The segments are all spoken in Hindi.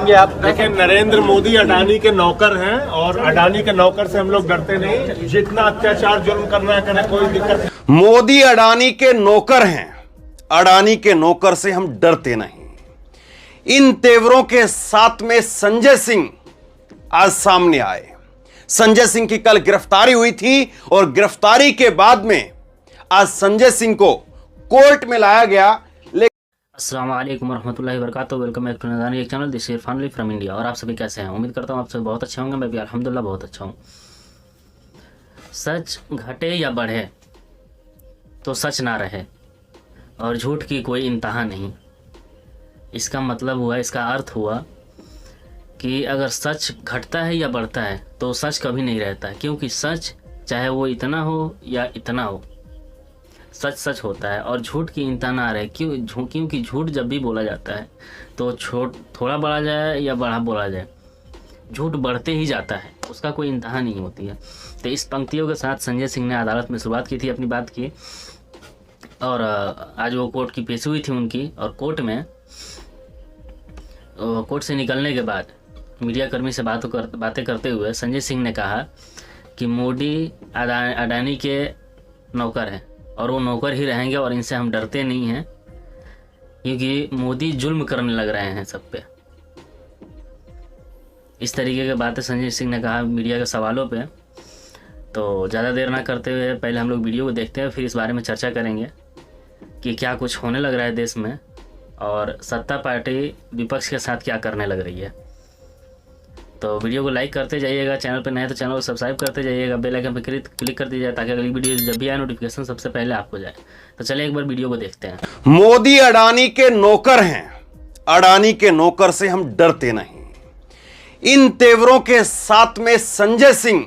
कहेंगे आप? देखिए, नरेंद्र मोदी अडानी के नौकर हैं और अडानी के नौकर से हम लोग डरते नहीं। जितना अत्याचार जुल्म करना है करें, कोई दिक्कत नहीं। मोदी अडानी के नौकर हैं, अडानी के नौकर से हम डरते नहीं। इन तेवरों के साथ में संजय सिंह आज सामने आए। संजय सिंह की कल गिरफ्तारी हुई थी और गिरफ्तारी के बाद में आज संजय सिंह को कोर्ट में लाया गया। अस्सलाम वालेकुम रहमतुल्लाहि व बरकातुहू। वेलकम बैक टू नदानी एक channel, this is Irfan Ali from India. और आप सभी कैसे हैं? उम्मीद करता हूँ आप सभी बहुत अच्छे होंगे। मैं भी अल्हम्दुलिल्लाह बहुत अच्छा हूँ। सच घटे या बढ़े तो सच ना रहे और झूठ की कोई इंतहा नहीं। इसका मतलब हुआ, इसका अर्थ हुआ कि अगर सच घटता है या बढ़ता है तो सच कभी नहीं रहता है, क्योंकि सच चाहे वो इतना हो या इतना हो, सच सच होता है और झूठ की इंतहा ना रहे। क्योंकि झूठ जब भी बोला जाता है तो थोड़ा बढ़ा जाए या बड़ा बोला जाए, झूठ बढ़ते ही जाता है, उसका कोई इंतहा नहीं होती है। तो इस पंक्तियों के साथ संजय सिंह ने अदालत में शुरुआत की थी अपनी बात की। और आज वो कोर्ट की पेशी हुई थी उनकी। और कोर्ट से निकलने के बाद मीडिया कर्मी से बातें करते हुए संजय सिंह ने कहा कि मोदी अडानी के नौकर हैं और वो नौकर ही रहेंगे और इनसे हम डरते नहीं हैं, क्योंकि मोदी जुल्म करने लग रहे हैं सब पे। इस तरीके की बातें संजय सिंह ने कहा मीडिया के सवालों पे। तो ज़्यादा देर ना करते हुए पहले हम लोग वीडियो को देखते हैं, फिर इस बारे में चर्चा करेंगे कि क्या कुछ होने लग रहा है देश में और सत्ता पार्टी विपक्ष के साथ क्या करने लग रही है। तो वीडियो को लाइक करते जाइएगा, चैनल पर नए तो चैनल को सब्सक्राइब करते जाइएगा, बेल आइकन पर क्लिक कर दीजिए ताकि अगली वीडियो जब भी आए नोटिफिकेशन सबसे पहले आपको जाए। तो चलिए एक बार वीडियो को देखते हैं। मोदी अडानी के नौकर हैं, अडानी के नौकर से हम डरते नहीं। इन तेवरों के साथ में संजय सिंह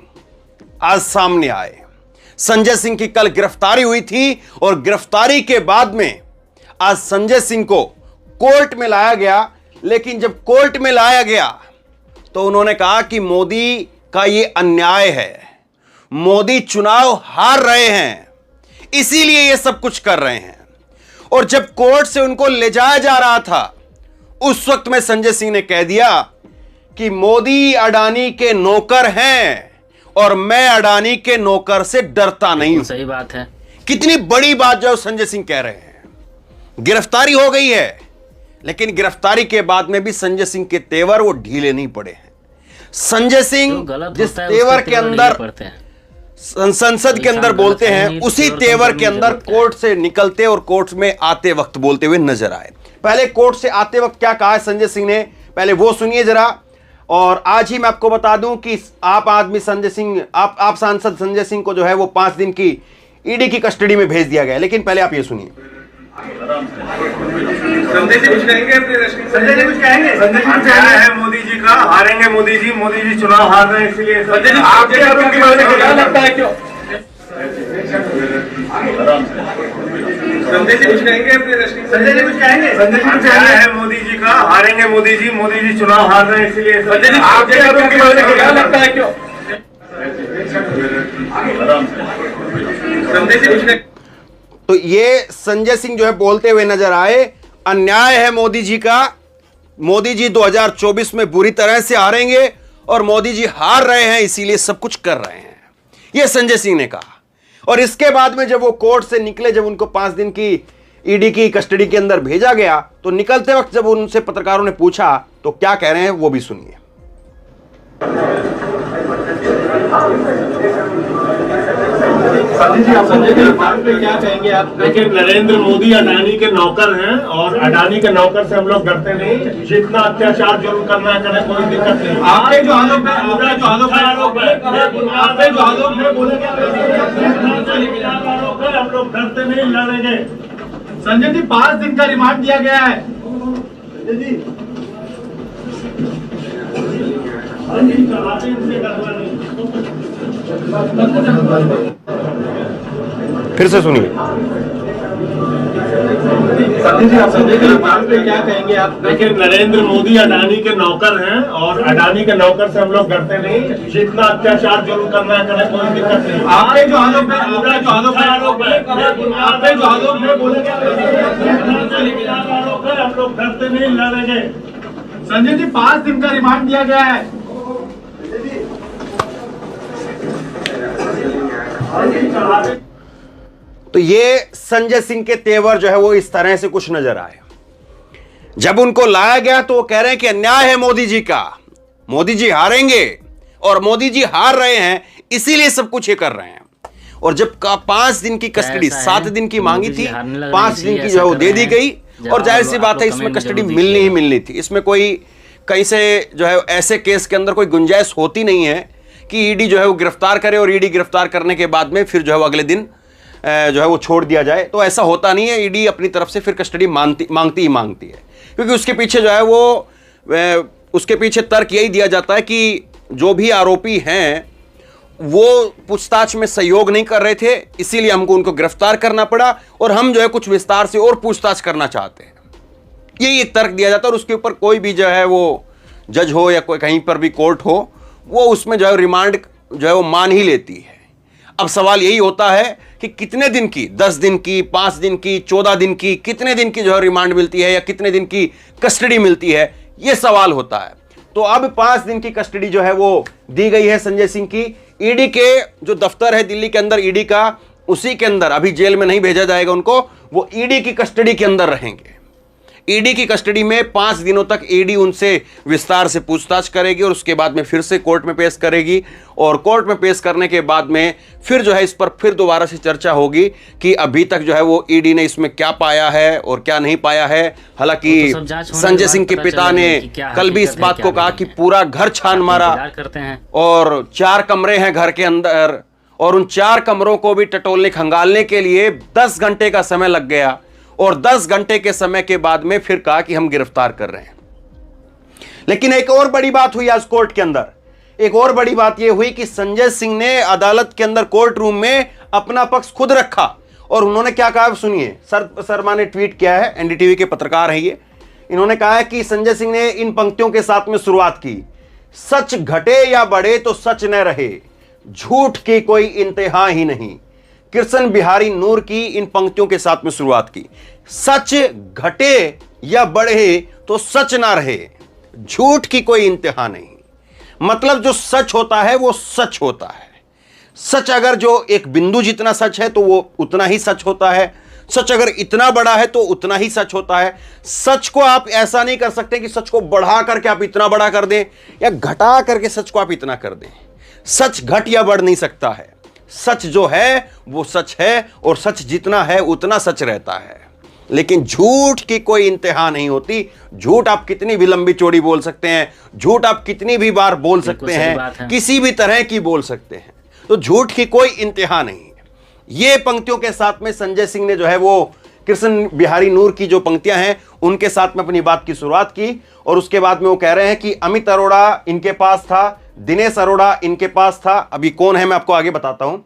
आज सामने आए। संजय सिंह की कल गिरफ्तारी हुई थी और गिरफ्तारी के बाद में आज संजय सिंह को कोर्ट में लाया गया। लेकिन जब कोर्ट में लाया गया तो उन्होंने कहा कि मोदी का ये अन्याय है, मोदी चुनाव हार रहे हैं, इसीलिए ये सब कुछ कर रहे हैं। और जब कोर्ट से उनको ले जाया जा रहा था उस वक्त में संजय सिंह ने कह दिया कि मोदी अडानी के नौकर हैं और मैं अडानी के नौकर से डरता नहीं हूं। सही बात है। कितनी बड़ी बात जो संजय सिंह कह रहे हैं। गिरफ्तारी हो गई है, लेकिन गिरफ्तारी के बाद में भी संजय सिंह के तेवर वो ढीले नहीं पड़े हैं। संजय सिंह जिस तेवर के अंदर संसद के अंदर बोलते हैं, उसी तेवर के अंदर कोर्ट से निकलते और कोर्ट में आते वक्त बोलते हुए नजर आए। पहले कोर्ट से आते वक्त क्या कहा है संजय सिंह ने, पहले वो सुनिए जरा। और आज ही मैं आपको बता दूं कि आप आदमी संजय सिंह, आप सांसद संजय सिंह को जो है वो 5 दिन की ईडी की कस्टडी में भेज दिया गया। लेकिन पहले आप ये सुनिए। संजय जी कुछ कहेंगे? संजय जी कुछ कहेंगे? संजय जी कुछ है मोदी जी का, हारेंगे मोदी जी चुनाव हार रहे हैं, इसलिए संजय जी आपके क्या लगता है क्यों? संजय जी कुछ कहेंगे? संजय जी कुछ कहेंगे? संजय जी कुछ है मोदी जी का, हारेंगे मोदी जी चुनाव हार रहे हैं, इसलिए संजय जी आपके क्या लगता है क्यों? संजय जी कुछ। तो ये संजय सिंह जो है बोलते हुए नजर आए, अन्याय है मोदी जी का, मोदी जी 2024 में बुरी तरह से हारेंगे और मोदी जी हार रहे हैं इसीलिए सब कुछ कर रहे हैं, यह संजय सिंह ने कहा। और इसके बाद में जब वो कोर्ट से निकले, जब उनको 5 दिन की ईडी की कस्टडी के अंदर भेजा गया, तो निकलते वक्त जब उनसे पत्रकारों ने पूछा तो क्या कह रहे हैं वो भी सुनिए। संजय जी पे क्या कहेंगे आप? देखिए, नरेंद्र मोदी अडानी के नौकर हैं और अडानी के नौकर से हम लोग डरते नहीं। जितना अत्याचार जुल्म करना है करें, कोई दिक्कत नहीं। आपके जो आरोप है, हम लोग डरते नहीं, लड़ेंगे। संजय जी 5 दिन का रिमांड दिया गया है। संजय जी फिर से सुनिए। संजय जी पे क्या कहेंगे आप? देखिए, नरेंद्र मोदी अडानी के नौकर हैं और अडानी के नौकर से हम लोग डरते नहीं। जितना अत्याचार जुल्म करना है करें, कोई दिक्कत नहीं। आपके जो आरोप है, हम लोग डरते नहीं, लड़ेंगे। संजय जी 5 दिन का रिमांड दिया गया है। तो ये संजय सिंह के तेवर जो है वो इस तरह से कुछ नजर आए। जब उनको लाया गया तो वो कह रहे हैं कि अन्याय है मोदी जी का, मोदी जी हारेंगे और मोदी जी हार रहे हैं, इसीलिए सब कुछ ये कर रहे हैं। और जब 5 दिन की कस्टडी 7 दिन की मांगी थी, 5 दिन की जो है वो दे दी गई। और जाहिर सी बात है इसमें कस्टडी मिलनी ही मिलनी थी। इसमें कोई कहीं से जो है ऐसे केस के अंदर कोई गुंजाइश होती नहीं है कि ईडी जो है वो गिरफ्तार करे और ईडी गिरफ्तार करने के बाद में फिर जो है वो अगले दिन जो है वो छोड़ दिया जाए। तो ऐसा होता नहीं है। ईडी अपनी तरफ से फिर कस्टडी मांगती है, क्योंकि उसके पीछे जो है वो उसके पीछे तर्क यही दिया जाता है कि जो भी आरोपी हैं वो पूछताछ में सहयोग नहीं कर रहे थे, इसीलिए हमको उनको गिरफ्तार करना पड़ा और हम जो है कुछ विस्तार से और पूछताछ करना चाहते हैं। यही एक तर्क दिया जाता है और उसके ऊपर कोई भी जो है वो जज हो या कोई कहीं पर भी कोर्ट हो, वो उसमें जो है रिमांड जो है वो मान ही लेती है। अब सवाल यही होता है कि कितने दिन की, 10 दिन की, 5 दिन की, 14 दिन की, कितने दिन की जो है रिमांड मिलती है या कितने दिन की कस्टडी मिलती है, यह सवाल होता है। तो अब 5 दिन की कस्टडी जो है वो दी गई है संजय सिंह की। ईडी के जो दफ्तर है दिल्ली के अंदर ईडी का, उसी के अंदर, अभी जेल में नहीं भेजा जाएगा उनको, वो ईडी की कस्टडी के अंदर रहेंगे। ईडी की कस्टडी में 5 दिनों तक ईडी उनसे विस्तार से पूछताछ करेगी और उसके बाद में फिर से कोर्ट में पेश करेगी। और कोर्ट में पेश करने के बाद में फिर जो है इस पर फिर दोबारा से चर्चा होगी कि अभी तक जो है वो ईडी ने इसमें क्या पाया है और क्या नहीं पाया है। हालांकि संजय सिंह के पिता ने कल भी इस बात को कहा कि पूरा घर छान मारा करते हैं और 4 कमरे हैं घर के अंदर और उन 4 कमरों को भी टटोलने खंगालने के लिए 10 घंटे का समय लग गया। और 10 घंटे के समय के बाद में फिर कहा कि हम गिरफ्तार कर रहे हैं। लेकिन एक और बड़ी बात हुई आज कोर्ट के अंदर। एक और बड़ी बात यह हुई कि संजय सिंह ने अदालत के अंदर कोर्ट रूम में अपना पक्ष खुद रखा और उन्होंने क्या कहा सुनिए। शर्मा ने ट्वीट किया है, एनडीटीवी के पत्रकार हैं ये। इन्होंने कहा है कि संजय सिंह ने इन पंक्तियों के साथ में शुरुआत की, सच घटे या बढ़े तो सच न रहे, झूठ की कोई इंतहा ही नहीं। कृष्ण बिहारी नूर की इन पंक्तियों के साथ में शुरुआत की, सच घटे या बढ़े तो सच ना रहे, झूठ की कोई इंतहा नहीं। मतलब जो सच होता है वो सच होता है। सच अगर जो एक बिंदु जितना सच है तो वो उतना ही सच होता है। सच अगर इतना बड़ा है तो उतना ही सच होता है। सच को आप ऐसा नहीं कर सकते कि सच को बढ़ा करके आप इतना बड़ा कर दें या घटा करके सच को आप इतना कर दें। सच घट या बढ़ नहीं सकता है। सच जो है वो सच है और सच जितना है उतना सच रहता है। लेकिन झूठ की कोई इंतहा नहीं होती। झूठ आप कितनी भी लंबी चौड़ी बोल सकते हैं, झूठ आप कितनी भी बार बोल सकते हैं, किसी भी तरह की बोल सकते हैं, तो झूठ की कोई इंतहा नहीं है। ये पंक्तियों के साथ में संजय सिंह ने जो है वो कृष्ण बिहारी नूर की जो पंक्तियां हैं उनके साथ में अपनी बात की शुरुआत की। और उसके बाद में वो कह रहे हैं कि अमित अरोड़ा इनके पास था, दिनेश अरोड़ा इनके पास था। अभी कौन है मैं आपको आगे बताता हूं।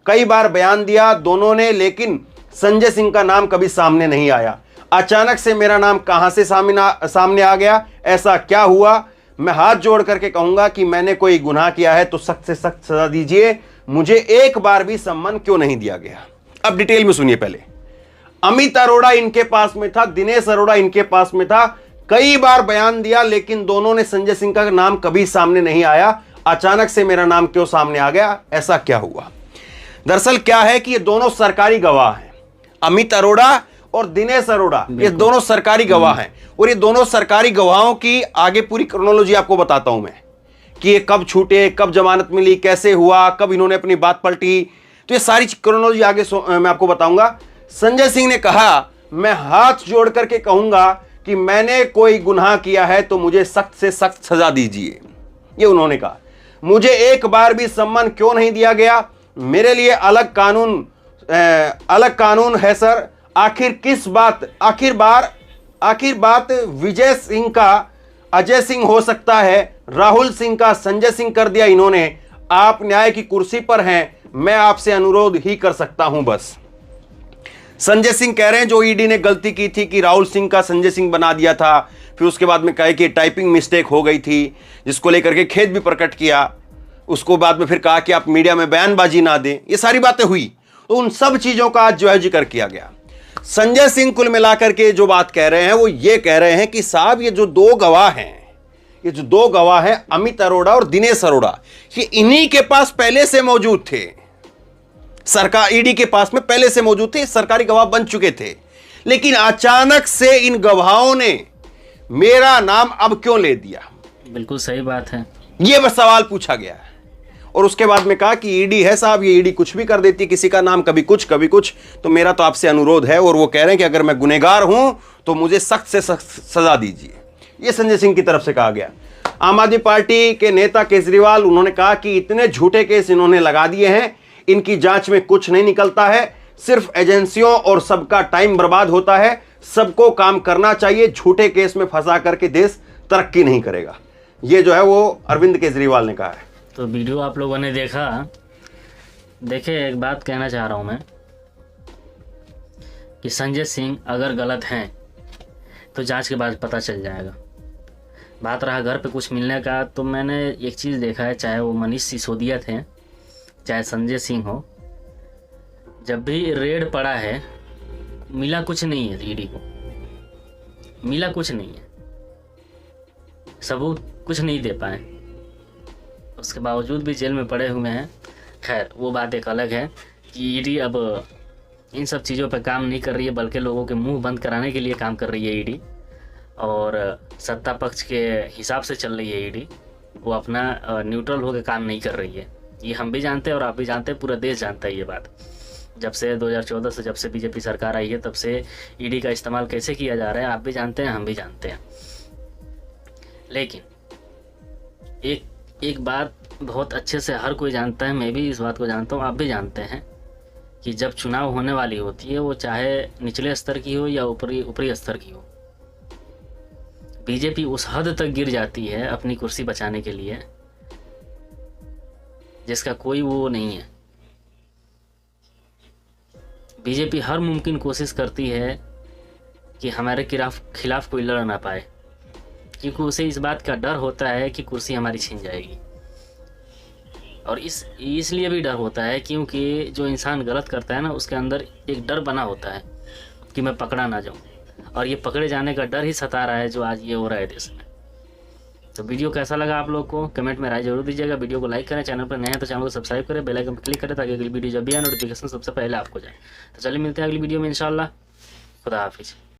कई बार बयान दिया दोनों ने, लेकिन संजय सिंह का नाम कभी सामने नहीं आया। अचानक से मेरा नाम कहां से सामने आ गया, ऐसा क्या हुआ? मैं हाथ जोड़ करके कहूंगा कि मैंने कोई गुनाह किया है तो सख्त से सख्त सजा दीजिए। मुझे एक बार भी सम्मान क्यों नहीं दिया गया? अब डिटेल में सुनिए। पहले अमित अरोड़ा इनके पास में था, दिनेश अरोड़ा इनके पास में था। कई बार बयान दिया लेकिन दोनों ने संजय सिंह का नाम कभी सामने नहीं आया। अचानक से मेरा नाम क्यों सामने आ गया, ऐसा क्या हुआ? दरअसल क्या है कि ये दोनों सरकारी गवाह हैं। अमित अरोड़ा और दिनेश अरोड़ा ये दोनों सरकारी गवाह हैं। और ये दोनों सरकारी गवाहों की आगे पूरी क्रोनोलॉजी आपको बताता हूं मैं कि ये कब छूटे, कब जमानत मिली, कैसे हुआ, कब इन्होंने अपनी बात पलटी। तो ये सारी क्रोनोलॉजी आगे मैं आपको बताऊंगा। संजय सिंह ने कहा, मैं हाथ जोड़ करके कहूंगा कि मैंने कोई गुनाह किया है तो मुझे सख्त से सख्त सजा दीजिए। ये उन्होंने कहा। मुझे एक बार भी सम्मान क्यों नहीं दिया गया? मेरे लिए अलग कानून है सर। आखिर बात विजय सिंह का अजय सिंह हो सकता है, राहुल सिंह का संजय सिंह कर दिया इन्होंने। आप न्याय की कुर्सी पर हैं, मैं आपसे अनुरोध ही कर सकता हूं बस। संजय सिंह कह रहे हैं जो ईडी ने गलती की थी कि राहुल सिंह का संजय सिंह बना दिया था। फिर उसके बाद में कहे कि टाइपिंग मिस्टेक हो गई थी, जिसको लेकर के खेद भी प्रकट किया। उसको बाद में फिर कहा कि आप मीडिया में बयानबाजी ना दें। ये सारी बातें हुई, तो उन सब चीजों का आज जो है जिक्र किया गया। संजय सिंह कुल मिलाकर के जो बात कह रहे हैं वो ये कह रहे हैं कि साहब ये जो 2 गवाह हैं, ये जो दो गवाह हैं, अमित अरोड़ा और दिनेश अरोड़ा, ये इन्हीं के पास पहले से मौजूद थे, सरकार ईडी के पास में पहले से मौजूद थे, सरकारी गवाह बन चुके थे। लेकिन अचानक से इन गवाहों ने मेरा नाम अब क्यों ले दिया? बिल्कुल सही बात है। यह बस सवाल पूछा गया है। और उसके बाद में कहा कि ईडी है साहब, ये ईडी कुछ भी कर देती है, किसी का नाम कभी कुछ कभी कुछ। तो मेरा तो आपसे अनुरोध है, और वो कह रहे हैं कि अगर मैं गुनहगार हूं तो मुझे सख्त से सख्त सजा दीजिए। ये संजय सिंह की तरफ से कहा गया। आम आदमी पार्टी के नेता केजरीवाल, उन्होंने कहा कि इतने झूठे केस इन्होंने लगा दिए हैं, इनकी जांच में कुछ नहीं निकलता है, सिर्फ एजेंसियों और सबका टाइम बर्बाद होता है। सबको काम करना चाहिए, झूठे केस में फंसा करके देश तरक्की नहीं करेगा। ये जो है वो अरविंद केजरीवाल ने कहा है। तो वीडियो आप लोगों ने देखा। देखिए, एक बात कहना चाह रहा हूँ मैं कि संजय सिंह अगर गलत हैं तो जांच के बाद पता चल जाएगा। बात रहा घर पे कुछ मिलने का, तो मैंने एक चीज़ देखा है, चाहे वो मनीष सिसोदिया थे, चाहे संजय सिंह हो, जब भी रेड पड़ा है मिला कुछ नहीं है, ईडी को मिला कुछ नहीं है, सबूत कुछ नहीं दे पाए, उसके बावजूद भी जेल में पड़े हुए हैं। खैर, वो बात एक अलग है कि ईडी अब इन सब चीज़ों पे काम नहीं कर रही है, बल्कि लोगों के मुंह बंद कराने के लिए काम कर रही है ईडी, और सत्ता पक्ष के हिसाब से चल रही है ईडी। वो अपना न्यूट्रल होकर काम नहीं कर रही है। ये हम भी जानते हैं और आप भी जानते हैं, पूरा देश जानता है ये बात। जब से 2014 से जब से बीजेपी सरकार आई है, तब से ईडी का इस्तेमाल कैसे किया जा रहा है आप भी जानते हैं, हम भी जानते हैं। लेकिन एक बात बहुत अच्छे से हर कोई जानता है, मैं भी इस बात को जानता हूँ, आप भी जानते हैं, कि जब चुनाव होने वाली होती है, वो चाहे निचले स्तर की हो या ऊपरी स्तर की हो, बीजेपी उस हद तक गिर जाती है अपनी कुर्सी बचाने के लिए जिसका कोई वो नहीं है। बीजेपी हर मुमकिन कोशिश करती है कि हमारे खिलाफ कोई लड़ ना पाए, क्योंकि उसे इस बात का डर होता है कि कुर्सी हमारी छीन जाएगी। और इसलिए भी डर होता है क्योंकि जो इंसान गलत करता है ना, उसके अंदर एक डर बना होता है कि मैं पकड़ा ना जाऊं, और ये पकड़े जाने का डर ही सता रहा है जो आज ये हो रहा है देश में। तो वीडियो कैसा लगा आप लोग को कमेंट में राय जरूर दीजिएगा। वीडियो को लाइक करें, चैनल पर नए हैं तो चैनल को सब्सक्राइब करें, बेल आइकन पर क्लिक करें ताकि अगली वीडियो जब भी आए नोटिफिकेशन सबसे पहले आपको जाए। तो चलिए मिलते हैं अगली वीडियो में इंशाल्लाह। खुदा हाफिज़।